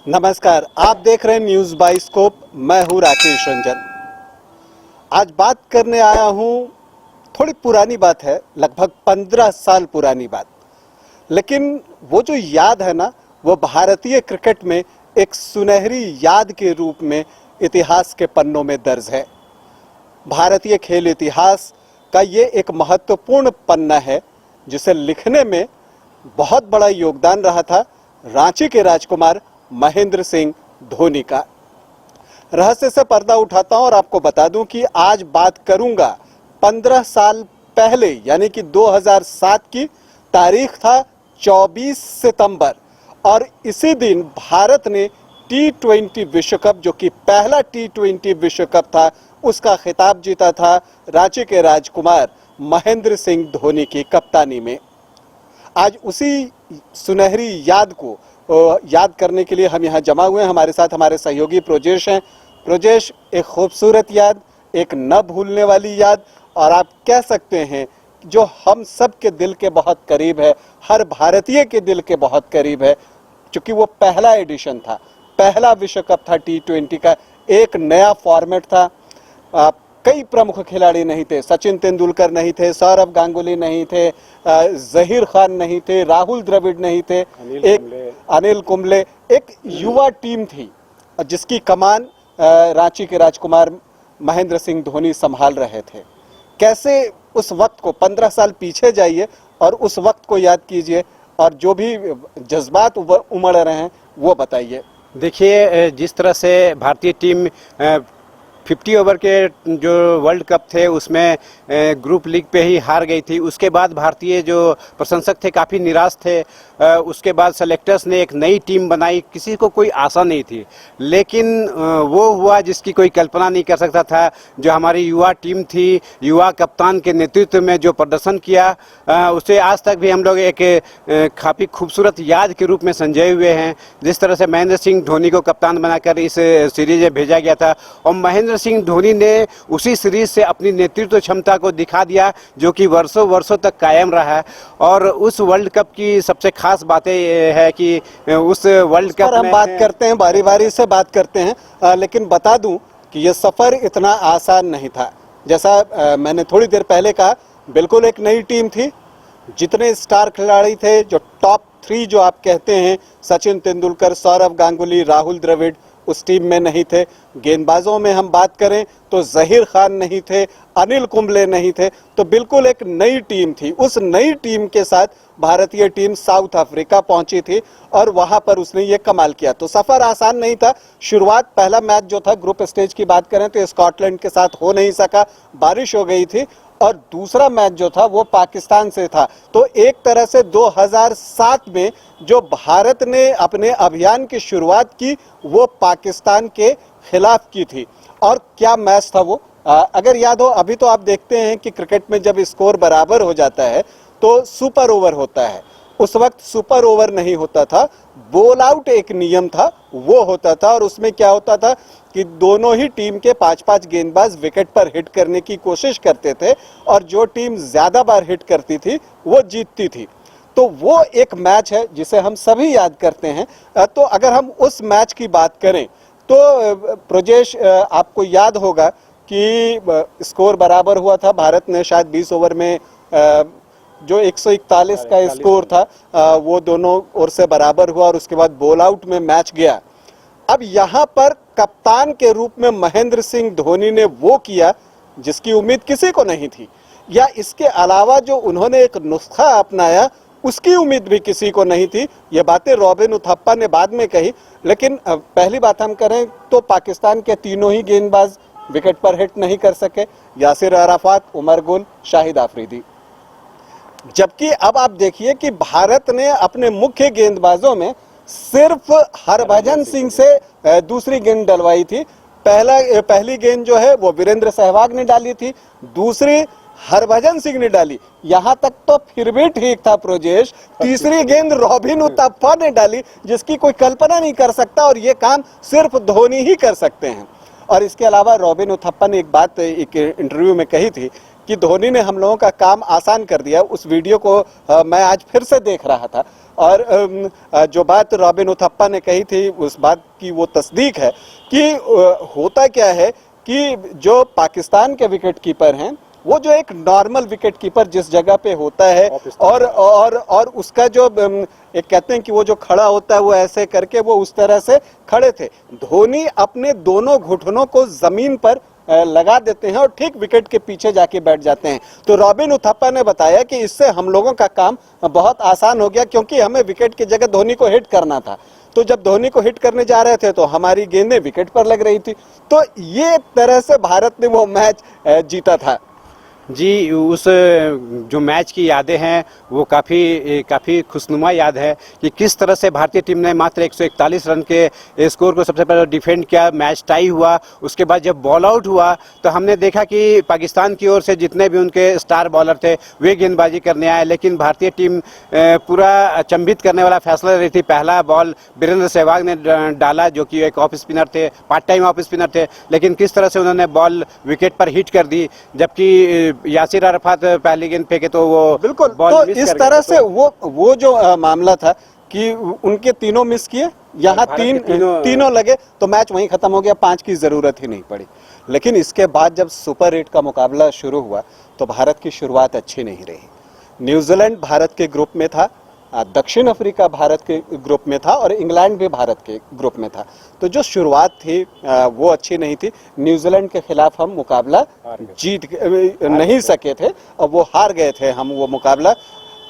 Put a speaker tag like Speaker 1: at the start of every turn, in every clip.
Speaker 1: नमस्कार, आप देख रहे हैं न्यूज़ बाइस्कोप। मैं हूं राकेश रंजन। आज बात करने आया हूं, थोड़ी पुरानी बात है, लगभग 15 साल पुरानी बात। लेकिन वो जो याद है ना, वो भारतीय क्रिकेट में एक सुनहरी याद के रूप में इतिहास के पन्नों में दर्ज है। भारतीय खेल इतिहास का ये एक महत्वपूर्ण पन्ना है जिसे लिखने में बहुत बड़ा योगदान रहा था रांची के राजकुमार महेंद्र सिंह धोनी का। रहस्य से पर्दा उठाता हूं और आपको बता दूं कि आज बात करूंगा 15 साल पहले, यानी कि 2007 की तारीख था 24 सितंबर, और इसी दिन भारत ने T20 विश्व कप, जो कि पहला T20 विश्व कप था, उसका खिताब जीता था रांची के राजकुमार महेंद्र सिंह धोनी की कप्तानी में। आज उसी सुनहरी याद को याद करने के लिए हम यहाँ जमा हुए हैं। हमारे साथ हमारे सहयोगी प्रोजेश हैं। प्रोजेश, एक खूबसूरत याद, एक न भूलने वाली याद, और आप कह सकते हैं जो हम सब के दिल के बहुत करीब है, हर भारतीय के दिल के बहुत करीब है, क्योंकि वो पहला एडिशन था, पहला विश्व कप था T20 का। एक नया फॉर्मेट था। कई प्रमुख खिलाड़ी नहीं थे, सचिन तेंदुलकर नहीं थे, सौरव गांगुली नहीं थे, जहीर खान नहीं थे, राहुल द्रविड़ नहीं थे, अनिल कुंबले। एक युवा टीम थी जिसकी कमान रांची के राजकुमार महेंद्र सिंह धोनी संभाल रहे थे। कैसे उस वक्त को, 15 साल पीछे जाइए और उस वक्त को याद कीजिए और जो भी जज्बात उमड़ रहे हैं वो बताइए।
Speaker 2: देखिए, जिस तरह से भारतीय टीम 50 ओवर के जो वर्ल्ड कप थे उसमें ग्रुप लीग पे ही हार गई थी। उसके बाद भारतीय जो प्रशंसक थे काफ़ी निराश थे। उसके बाद सेलेक्टर्स ने एक नई टीम बनाई, किसी को कोई आशा नहीं थी, लेकिन वो हुआ जिसकी कोई कल्पना नहीं कर सकता था। जो हमारी युवा टीम थी, युवा कप्तान के नेतृत्व में जो प्रदर्शन किया, उसे आज तक भी हम लोग एक काफ़ी खूबसूरत याद के रूप में संजोए हुए हैं। जिस तरह से महेंद्र सिंह धोनी को कप्तान बनाकर इस सीरीज में भेजा गया था, और महेंद्र सिंह धोनी ने उसी सीरीज से अपनी नेतृत्व क्षमता को दिखा दिया, जो कि वर्षों वर्षों तक कायम रहा है। और उस वर्ल्ड कप की सबसे खास बातें है कि उस वर्ल्ड कप
Speaker 1: हम बात करते हैं, बारी बारी से बात करते हैं, लेकिन बता दूं कि यह सफर इतना आसान नहीं था। जैसा मैंने थोड़ी देर पहले कहा, बिल्कुल एक नई टीम थी। जितने स्टार खिलाड़ी थे, जो टॉप 3 जो आप कहते हैं, सचिन तेंदुलकर, सौरव गांगुली, राहुल द्रविड़, उस टीम में नहीं थे। गेंदबाजों में हम बात करें तो जहीर खान नहीं थे, अनिल कुंबले नहीं थे। तो बिल्कुल एक नई टीम थी। उस नई टीम के साथ भारतीय टीम साउथ अफ्रीका पहुंची थी और वहां पर उसने ये कमाल किया। तो सफर आसान नहीं था। शुरुआत, पहला मैच जो था, ग्रुप स्टेज की बात करें तो स्कॉटलैंड के साथ हो नहीं सका, बारिश हो गई थी। और दूसरा मैच जो था वो पाकिस्तान से था। तो एक तरह से 2007 में जो भारत ने अपने अभियान की शुरुआत की, वो पाकिस्तान के खिलाफ की थी। और क्या मैच था वो, अगर याद हो, अभी तो आप देखते हैं कि क्रिकेट में जब स्कोर बराबर हो जाता है तो सुपर ओवर होता है। उस वक्त सुपर ओवर नहीं होता था, बॉल आउट एक नियम था, वो होता था। और उसमें क्या होता था कि दोनों ही टीम के 5-5 गेंदबाज विकेट पर हिट करने की कोशिश करते थे, और जो टीम ज्यादा बार हिट करती थी वो जीतती थी। तो वो एक मैच है जिसे हम सभी याद करते हैं। तो अगर हम उस मैच की बात करें तो प्रोजेश, आपको याद होगा कि स्कोर बराबर हुआ था। भारत ने शायद 20 ओवर में जो 141 का स्कोर था, वो दोनों ओर से बराबर हुआ, और उसके बाद बॉल आउट में मैच गया। अब यहाँ पर कप्तान के रूप में महेंद्र सिंह धोनी ने वो किया जिसकी उम्मीद किसी को नहीं थी, या इसके अलावा जो उन्होंने एक नुस्खा अपनाया उसकी उम्मीद भी किसी को नहीं थी। ये बातें रॉबिन उथप्पा ने बाद में कही, लेकिन पहली बात हम करें तो पाकिस्तान के तीनों ही गेंदबाज विकेट पर हिट नहीं कर सके, यासिर अराफात, उमर गुल, शाहिद आफरीदी। जबकि अब आप देखिए कि भारत ने अपने मुख्य गेंदबाजों में सिर्फ हरभजन सिंह से दूसरी गेंद डलवाई थी। पहली गेंद जो है वो वीरेंद्र सहवाग ने डाली थी, दूसरी हरभजन सिंह ने डाली। यहां तक तो फिर भी ठीक था प्रोजेश, तीसरी गेंद रॉबिन उथप्पा ने डाली, जिसकी कोई कल्पना नहीं कर सकता, और ये काम सिर्फ धोनी ही कर सकते हैं। और इसके अलावा रॉबिन उथप्पा ने एक बात एक इंटरव्यू में कही थी कि धोनी ने हम लोगों का काम आसान कर दिया। उस वीडियो को मैं आज फिर से देख रहा था और जो बात रॉबिन उथप्पा ने कही थी उस बात की वो तस्दीक है कि होता क्या है कि जो पाकिस्तान के विकेट कीपर हैं वो जो एक नॉर्मल विकेट कीपर जिस जगह पे होता है और उसका जो एक कहते हैं कि वो जो खड़ा होता है वो ऐसे करके वो उस तरह से खड़े थे। धोनी अपने दोनों घुटनों को जमीन पर लगा देते हैं और ठीक विकेट के पीछे जाके बैठ जाते हैं। तो रॉबिन उथप्पा ने बताया कि इससे हम लोगों का काम बहुत आसान हो गया, क्योंकि हमें विकेट की जगह धोनी को हिट करना था। तो जब धोनी को हिट करने जा रहे थे तो हमारी गेंदें विकेट पर लग रही थी। तो ये तरह से भारत ने वो मैच जीता था।
Speaker 2: जी, उस जो मैच की यादें हैं वो काफ़ी खुशनुमा याद है कि किस तरह से भारतीय टीम ने मात्र 141 रन के स्कोर को सबसे पहले डिफेंड किया। मैच टाई हुआ, उसके बाद जब बॉल आउट हुआ तो हमने देखा कि पाकिस्तान की ओर से जितने भी उनके स्टार बॉलर थे वे गेंदबाजी करने आए, लेकिन भारतीय टीम पूरा अचंभित करने वाला फैसला ले रही थी। पहला बॉल वीरेंद्र सहवाग ने डाला जो कि एक ऑफ स्पिनर थे, पार्ट टाइम ऑफ स्पिनर थे, लेकिन किस तरह से उन्होंने बॉल विकेट पर हिट कर दी, जबकि यासिर अरफात पहली गेंद फेंके तो वो
Speaker 1: बिल्कुल। तो इस तरह से वो जो मामला था कि उनके तीनों मिस किए, यहाँ तीनों लगे तो मैच वहीं खत्म हो गया, 5 की जरूरत ही नहीं पड़ी। लेकिन इसके बाद जब सुपर 8 का मुकाबला शुरू हुआ तो भारत की शुरुआत अच्छी नहीं रही। न्यूजीलैंड भारत के ग्रुप में था, दक्षिण अफ्रीका भारत के ग्रुप में था और इंग्लैंड भी भारत के ग्रुप में था। तो जो शुरुआत थी वो अच्छी नहीं थी। न्यूजीलैंड के खिलाफ हम मुकाबला जीत नहीं सके थे और वो हार गए थे हम वो मुकाबला,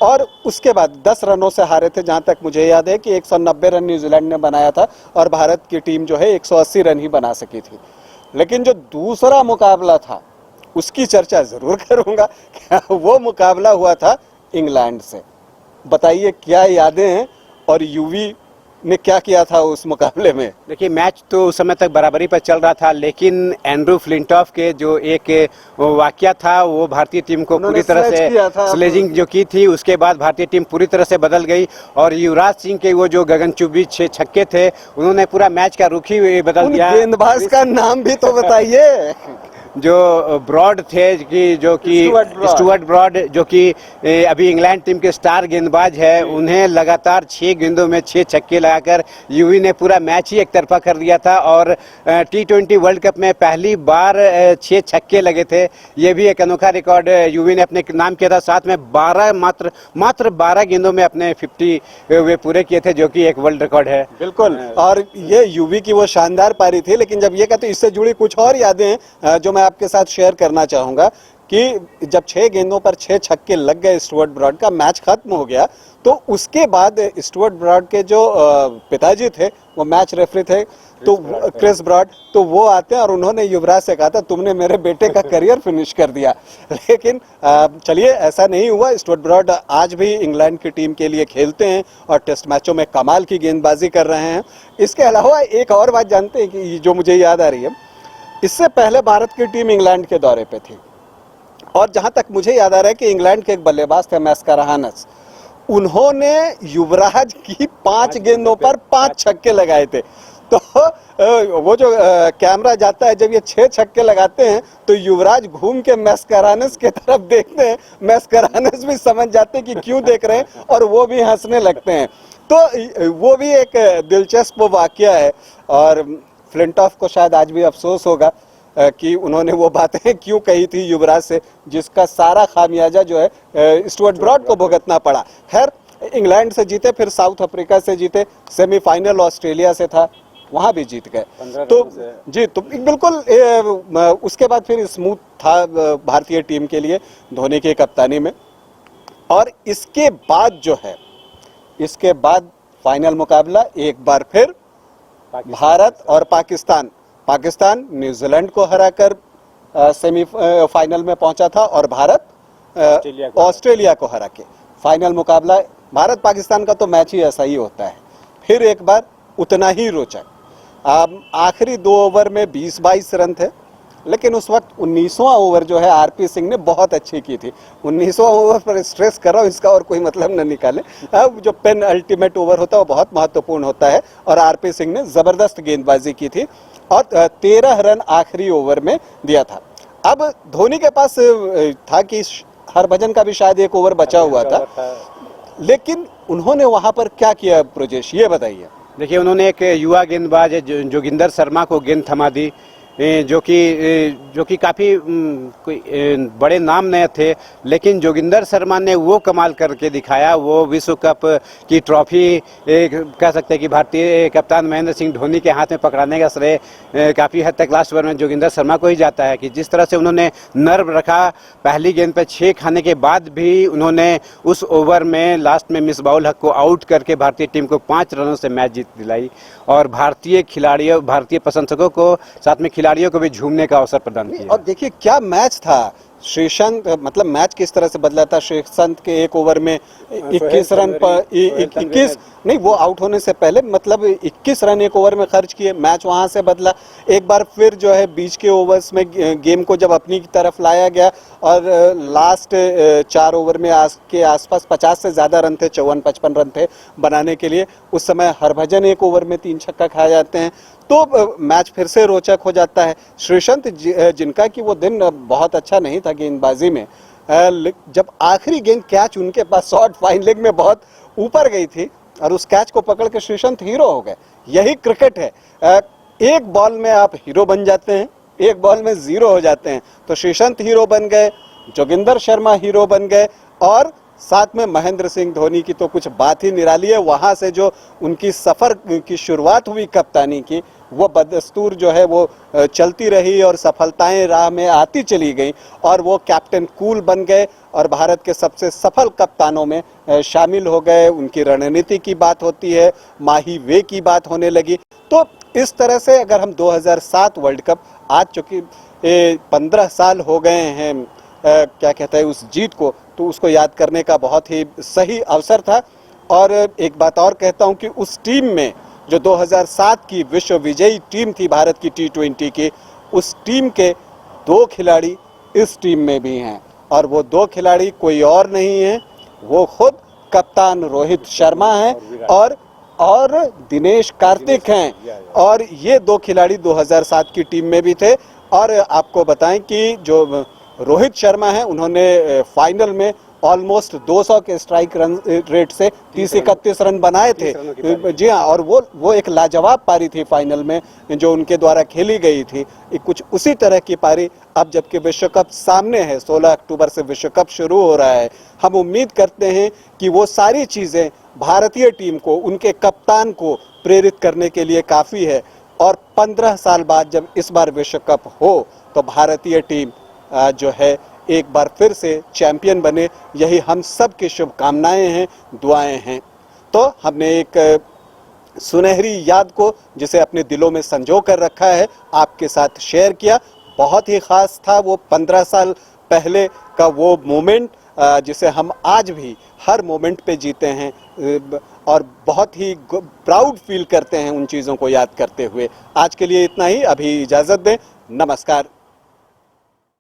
Speaker 1: और उसके बाद 10 रनों से हारे थे। जहां तक मुझे याद है कि 190 रन न्यूजीलैंड ने बनाया था और भारत की टीम जो है 180 रन ही बना सकी थी। लेकिन जो दूसरा मुकाबला था उसकी चर्चा जरूर करूंगा। वो मुकाबला हुआ था इंग्लैंड से। बताइए क्या यादें हैं और यूवी ने क्या किया था उस मुकाबले में।
Speaker 2: देखिए, मैच तो उस समय तक बराबरी पर चल रहा था, लेकिन एंड्रू फ्लिंटॉफ के जो एक वाकया था वो भारतीय टीम को पूरी तरह से स्लेजिंग जो की थी, उसके बाद भारतीय टीम पूरी तरह से बदल गई और युवराज सिंह के वो जो गगनचुंबी 6 छक्के थे उन्होंने पूरा मैच का रुख ही बदल दिया।
Speaker 1: गेंदबाज का नाम भी तो बताइए।
Speaker 2: जो ब्रॉड थे जो कि स्टुअर्ट ब्रॉड, जो कि अभी इंग्लैंड टीम के स्टार गेंदबाज है, उन्हें लगातार 6 गेंदों में 6 छक्के लगाकर यूवी ने पूरा मैच ही एक तरफा कर दिया था और T20 वर्ल्ड कप में पहली बार 6 छक्के लगे थे। ये भी एक अनोखा रिकॉर्ड यूवी ने अपने नाम किया था। साथ में 12 मात्र 12 गेंदों में अपने 50 वे पूरे किए थे, जो कि एक वर्ल्ड रिकॉर्ड है।
Speaker 1: बिल्कुल, और ये यूवी की वो शानदार पारी थी। लेकिन जब ये कहते इससे जुड़ी कुछ और यादें जो मैं आपके साथ शेयर करना चाहूंगा कि जब 6 गेंदों पर 6 छक्के लग गए स्टुअर्ट ब्रॉड का, मैच खत्म हो गया, तो उसके बाद स्टुअर्ट ब्रॉड के जो पिताजी थे वो मैच रेफरी थे, तो क्रिस ब्रॉड, तो वो आते हैं और उन्होंने युवराज से कहा था तुमने मेरे बेटे का करियर फिनिश कर दिया। लेकिन चलिए, ऐसा नहीं हुआ। स्टुअर्ट ब्रॉड आज भी इंग्लैंड की टीम के लिए खेलते हैं और टेस्ट मैचों में कमाल की गेंदबाजी कर रहे हैं। इसके अलावा एक और बात जानते हैं कि जो मुझे याद आ रही है, इससे पहले भारत की टीम इंग्लैंड के दौरे पे थी और जहां तक मुझे याद आ रहा है कि इंग्लैंड के एक बल्लेबाज थे मैस्काराहानस, उन्होंने युवराज की 5 गेंदों पर 5 छक्के लगाए थे। तो वो जो कैमरा जाता है, जब ये 6 छक्के लगाते हैं तो युवराज घूम के मैस्काराहानस की तरफ देखते हैं। मैस्काराहानस भी समझ जाते हैं कि क्यों देख रहे हैं और वो भी हंसने लगते हैं। तो वो भी एक दिलचस्प वाकया है और फ्लिंटॉफ को शायद आज भी अफसोस होगा कि उन्होंने वो बातें क्यों कही थी युवराज से, जिसका सारा खामियाजा जो है स्टुअर्ट ब्रॉड को भुगतना पड़ा। खैर, इंग्लैंड से जीते, फिर साउथ अफ्रीका से जीते, सेमीफाइनल ऑस्ट्रेलिया से था, वहां भी जीत गए। तो जी, तो बिल्कुल उसके बाद फिर स्मूथ था भारतीय टीम के लिए धोनी की कप्तानी में। और इसके बाद जो है, इसके बाद फाइनल मुकाबला एक बार फिर भारत और पाकिस्तान न्यूजीलैंड को हराकर सेमीफाइनल में पहुंचा था और भारत ऑस्ट्रेलिया को हरा के फाइनल मुकाबला। भारत पाकिस्तान का तो मैच ही ऐसा ही होता है, फिर एक बार उतना ही रोचक। आखिरी 2 ओवर में 20-22 रन थे, लेकिन उस वक्त 19वां ओवर जो है आरपी सिंह ने बहुत अच्छी की थी। 19वां ओवर पर स्ट्रेस कर रहा हूँ, इसका और कोई मतलब न निकाले। अब जो पेन अल्टीमेट ओवर होता है वो बहुत महत्वपूर्ण होता है और आरपी सिंह ने जबरदस्त गेंदबाजी की थी और 13 रन आखिरी ओवर में दिया था। अब धोनी के पास था कि हरभजन का भी शायद एक ओवर बचा हुआ था, लेकिन उन्होंने वहां पर क्या किया ब्रजेश, ये बताइए।
Speaker 2: देखिए, उन्होंने एक युवा गेंदबाज जोगिंदर शर्मा को गेंद थमा दी, जो कि काफ़ी कोई बड़े नाम नहीं थे, लेकिन जोगिंदर शर्मा ने वो कमाल करके दिखाया। वो विश्व कप की ट्रॉफी कह सकते हैं कि भारतीय कप्तान महेंद्र सिंह धोनी के हाथ में पकड़ाने का श्रेय काफ़ी हद तक लास्ट ओवर में जोगिंदर शर्मा को ही जाता है। कि जिस तरह से उन्होंने नर्व रखा, पहली गेंद पर 6 खाने के बाद भी उन्होंने उस ओवर में लास्ट में मिसबाउल हक को आउट करके भारतीय टीम को 5 रनों से मैच जीत दिलाई, और भारतीय खिलाड़ियों, भारतीय प्रशंसकों को, साथ में खिलाड़ियों को भी झूमने का अवसर प्रदान किया।
Speaker 1: और देखिए क्या मैच था, श्रीसंत, मतलब मैच किस तरह से बदला था। श्रीसंत के एक ओवर में 21 रन पर 21 नहीं, वो आउट होने से पहले मतलब 21 रन एक ओवर में खर्च किए, मैच वहां से बदला। एक बार फिर जो है बीच के ओवर्स में गेम को जब अपनी की तरफ लाया गया, और लास्ट 4 ओवर में के आसपास 50 से ज़्यादा रन थे, 54-55 रन थे बनाने के लिए। उस समय हरभजन एक ओवर में 3 छक्का खा जाते हैं, तो मैच फिर से रोचक हो जाता है। श्रीसंत जिनका कि वो दिन बहुत अच्छा नहीं था गेंदबाजी में, जब आखिरी गेंद कैच उनके पास शॉर्ट फाइन लेग में बहुत ऊपर गई थी, और उस कैच को पकड़ के श्रीसंत हीरो हो गए। यही क्रिकेट है, एक बॉल में आप हीरो बन जाते हैं, एक बॉल में 0 हो जाते हैं। तो श्रीसंत हीरो बन गए, जोगिंदर शर्मा हीरो बन गए, और साथ में महेंद्र सिंह धोनी की तो कुछ बात ही निराली है। वहां से जो उनकी सफर की शुरुआत हुई कप्तानी की, वो बदस्तूर जो है वो चलती रही, और सफलताएं राह में आती चली गई, और वो कैप्टन कूल बन गए और भारत के सबसे सफल कप्तानों में शामिल हो गए। उनकी रणनीति की बात होती है, माही वे की बात होने लगी। तो इस तरह से अगर हम 2007 वर्ल्ड कप, आज चूंकि 15 साल हो गए हैं क्या कहते हैं उस जीत को, तो उसको याद करने का बहुत ही सही अवसर था। और एक बात और कहता हूं कि उस टीम में जो 2007 की विश्व विजयी टीम थी भारत की T20 की, उस टीम के 2 खिलाड़ी इस टीम में भी हैं, और वो 2 खिलाड़ी कोई और नहीं है, वो खुद कप्तान रोहित शर्मा हैं और दिनेश कार्तिक हैं। और ये 2 खिलाड़ी 2007 की टीम में भी थे। और आपको बताएं कि जो रोहित शर्मा हैं, उन्होंने फाइनल में ऑलमोस्ट 200 के स्ट्राइक रन रेट से 30-31 रन बनाए थे। जी हाँ, और वो एक लाजवाब पारी थी फाइनल में जो उनके द्वारा खेली गई थी। कुछ उसी तरह की पारी अब जबकि विश्व कप सामने है, 16 अक्टूबर से विश्व कप शुरू हो रहा है, हम उम्मीद करते हैं कि वो सारी चीज़ें भारतीय टीम को, उनके कप्तान को प्रेरित करने के लिए काफ़ी है। और 15 साल बाद जब इस बार विश्व कप हो, तो भारतीय टीम जो है एक बार फिर से चैंपियन बने, यही हम सब की शुभकामनाएं हैं, दुआएं हैं। तो हमने एक सुनहरी याद को, जिसे अपने दिलों में संजो कर रखा है, आपके साथ शेयर किया। बहुत ही खास था वो 15 साल पहले का वो मोमेंट, जिसे हम आज भी हर मोमेंट पे जीते हैं, और बहुत ही प्राउड फील करते हैं उन चीज़ों को याद करते हुए। आज के लिए इतना ही, अभी इजाज़त दें, नमस्कार।